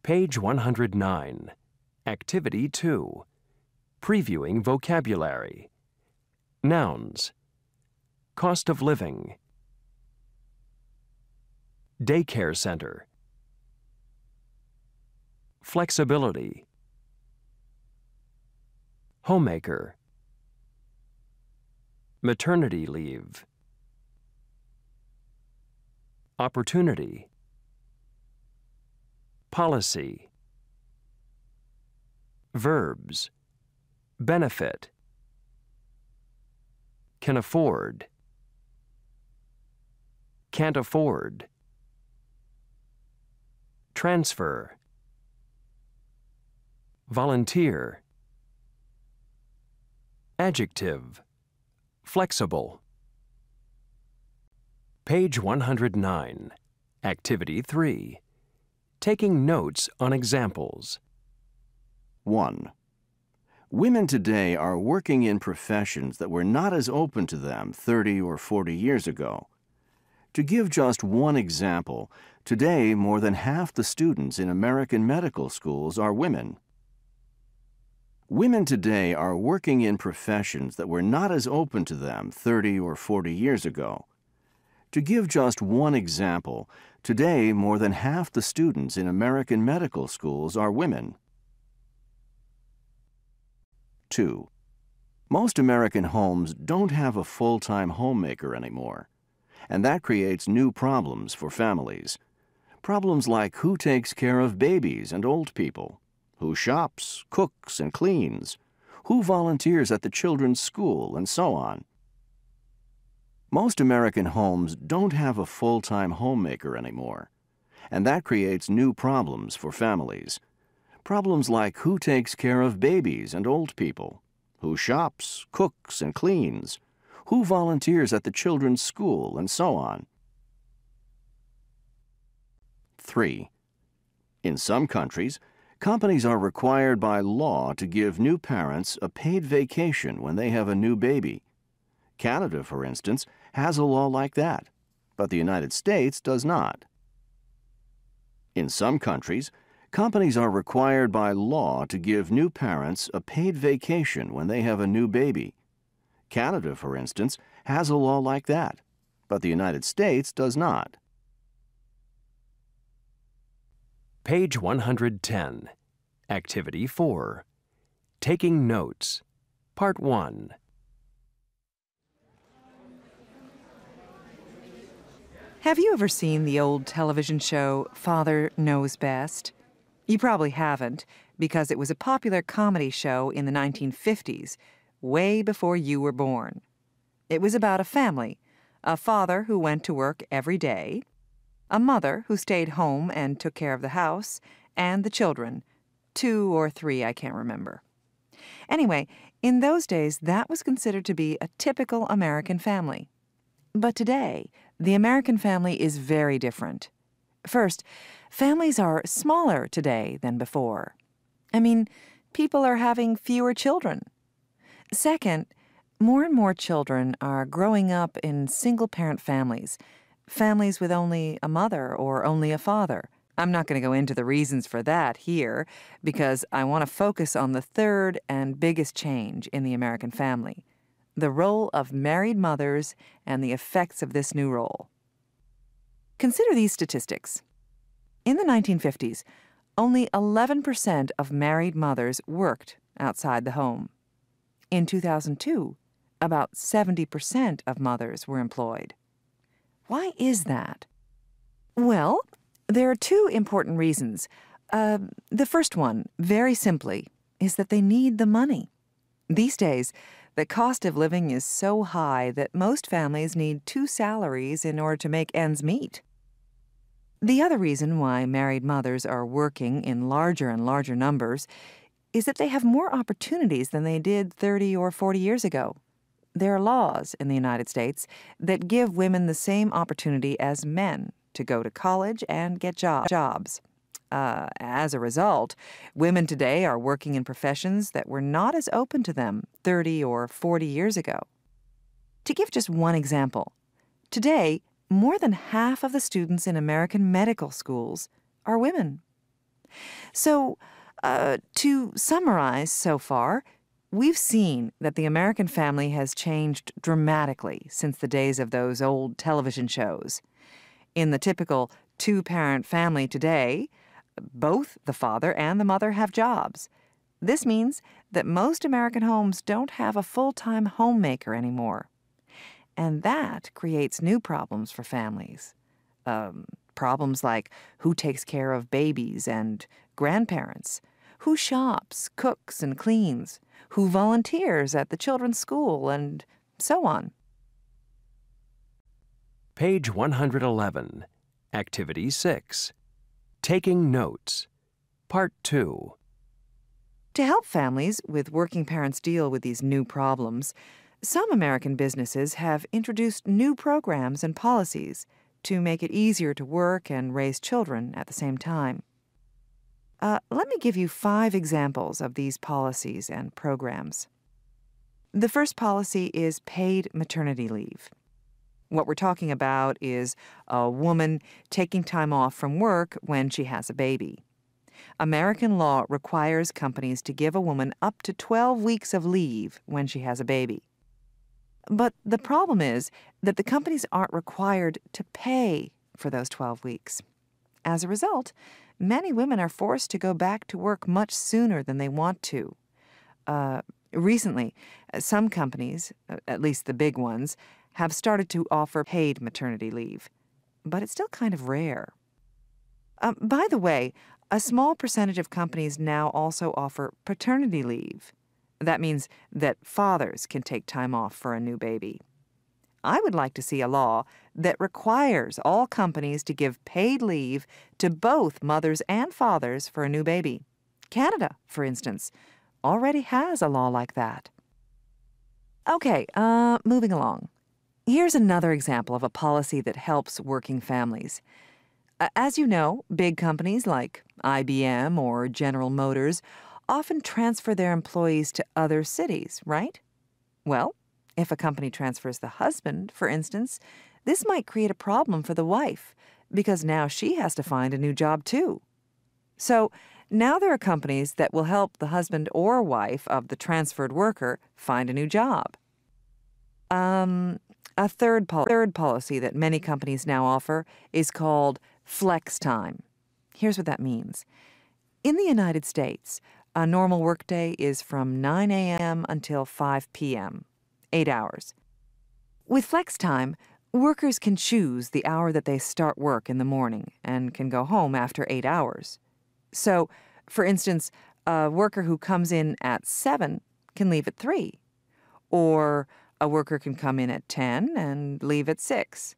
Page 109. Activity 2. Previewing vocabulary. Nouns. Cost of living. Daycare center. Flexibility. Homemaker. Maternity leave. Opportunity. Policy. Verbs. Benefit. Can afford. Can't afford. Transfer. Volunteer. Adjective. Flexible. Page 109. Activity 3. Taking notes on examples. 1. Women today are working in professions that were not as open to them 30 or 40 years ago. To give just one example, today more than half the students in American medical schools are women. Women today are working in professions that were not as open to them 30 or 40 years ago. To give just one example, today more than half the students in American medical schools are women. 2. Most American homes don't have a full-time homemaker anymore, and that creates new problems for families. Problems like who takes care of babies and old people, who shops, cooks, and cleans, who volunteers at the children's school, and so on. Most American homes don't have a full-time homemaker anymore, and that creates new problems for families. Problems like who takes care of babies and old people, who shops, cooks, and cleans, who volunteers at the children's school, and so on. 3. In some countries, companies are required by law to give new parents a paid vacation when they have a new baby. Canada, for instance, has a law like that, but the United States does not. In some countries, companies are required by law to give new parents a paid vacation when they have a new baby. Canada, for instance, has a law like that, but the United States does not. Page 110. Activity 4. Taking notes. Part 1. Have you ever seen the old television show Father Knows Best? You probably haven't, because it was a popular comedy show in the 1950s, way before you were born. It was about a family, a father who went to work every day, a mother who stayed home and took care of the house, and the children, 2 or 3, I can't remember. Anyway, in those days, that was considered to be a typical American family. But today, the American family is very different. First, families are smaller today than before. I mean, people are having fewer children. Second, more and more children are growing up in single-parent families, families with only a mother or only a father. I'm not going to go into the reasons for that here because I want to focus on the third and biggest change in the American family, the role of married mothers and the effects of this new role. Consider these statistics. In the 1950s, only 11% of married mothers worked outside the home. In 2002, about 70% of mothers were employed. Why is that? Well, there are 2 important reasons. The first one, very simply, is that they need the money. These days, the cost of living is so high that most families need 2 salaries in order to make ends meet. The other reason why married mothers are working in larger and larger numbers is that they have more opportunities than they did 30 or 40 years ago. There are laws in the United States that give women the same opportunity as men to go to college and get jobs. As a result, women today are working in professions that were not as open to them 30 or 40 years ago. To give just one example, today, more than half of the students in American medical schools are women. So, to summarize so far, we've seen that the American family has changed dramatically since the days of those old television shows. In the typical two-parent family today, both the father and the mother have jobs. This means that most American homes don't have a full-time homemaker anymore. And that creates new problems for families. Problems like who takes care of babies and grandparents, who shops, cooks, and cleans, who volunteers at the children's school, and so on. Page 111, Activity 6, Taking Notes, Part 2. To help families with working parents deal with these new problems, some American businesses have introduced new programs and policies to make it easier to work and raise children at the same time. Let me give you 5 examples of these policies and programs. The first policy is paid maternity leave. What we're talking about is a woman taking time off from work when she has a baby. American law requires companies to give a woman up to 12 weeks of leave when she has a baby. But the problem is that the companies aren't required to pay for those 12 weeks. As a result, many women are forced to go back to work much sooner than they want to. Recently, some companies, at least the big ones, have started to offer paid maternity leave, but it's still kind of rare. By the way, a small percentage of companies now also offer paternity leave. That means that fathers can take time off for a new baby. I would like to see a law that requires all companies to give paid leave to both mothers and fathers for a new baby. Canada, for instance, already has a law like that. Okay, moving along. Here's another example of a policy that helps working families. As you know, big companies like IBM or General Motors often transfer their employees to other cities, right? Well, if a company transfers the husband, for instance, this might create a problem for the wife because now she has to find a new job too. So now there are companies that will help the husband or wife of the transferred worker find a new job. A third policy that many companies now offer is called flex time. Here's what that means. In the United States, a normal workday is from 9 a.m. until 5 p.m., 8 hours. With flex time, workers can choose the hour that they start work in the morning and can go home after 8 hours. So, for instance, a worker who comes in at 7 can leave at 3, or a worker can come in at 10 and leave at 6.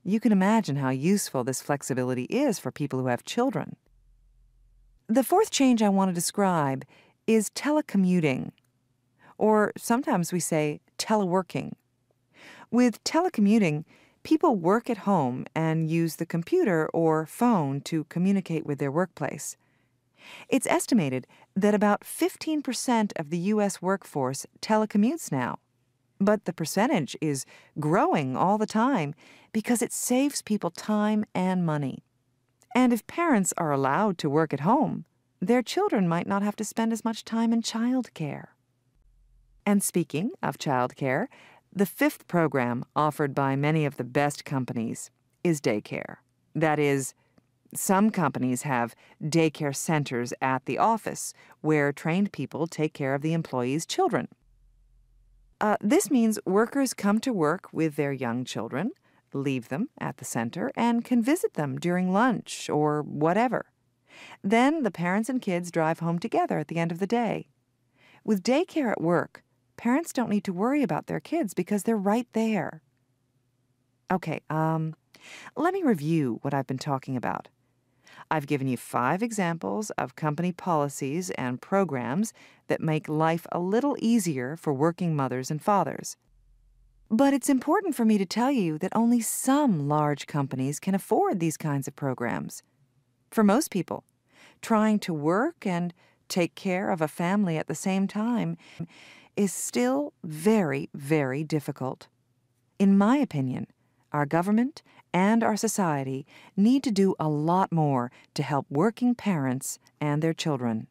You can imagine how useful this flexibility is for people who have children. The fourth change I want to describe is telecommuting, or sometimes we say teleworking. With telecommuting, people work at home and use the computer or phone to communicate with their workplace. It's estimated that about 15% of the U.S. workforce telecommutes now. But the percentage is growing all the time because it saves people time and money. And if parents are allowed to work at home, their children might not have to spend as much time in childcare. And speaking of childcare, the fifth program offered by many of the best companies is daycare. That is, some companies have daycare centers at the office where trained people take care of the employees' children. This means workers come to work with their young children, leave them at the center, and can visit them during lunch or whatever. Then the parents and kids drive home together at the end of the day. With daycare at work, parents don't need to worry about their kids because they're right there. Okay, let me review what I've been talking about. I've given you 5 examples of company policies and programs that make life a little easier for working mothers and fathers. But it's important for me to tell you that only some large companies can afford these kinds of programs. For most people, trying to work and take care of a family at the same time is still very, very difficult. In my opinion, our government, and our society need to do a lot more to help working parents and their children.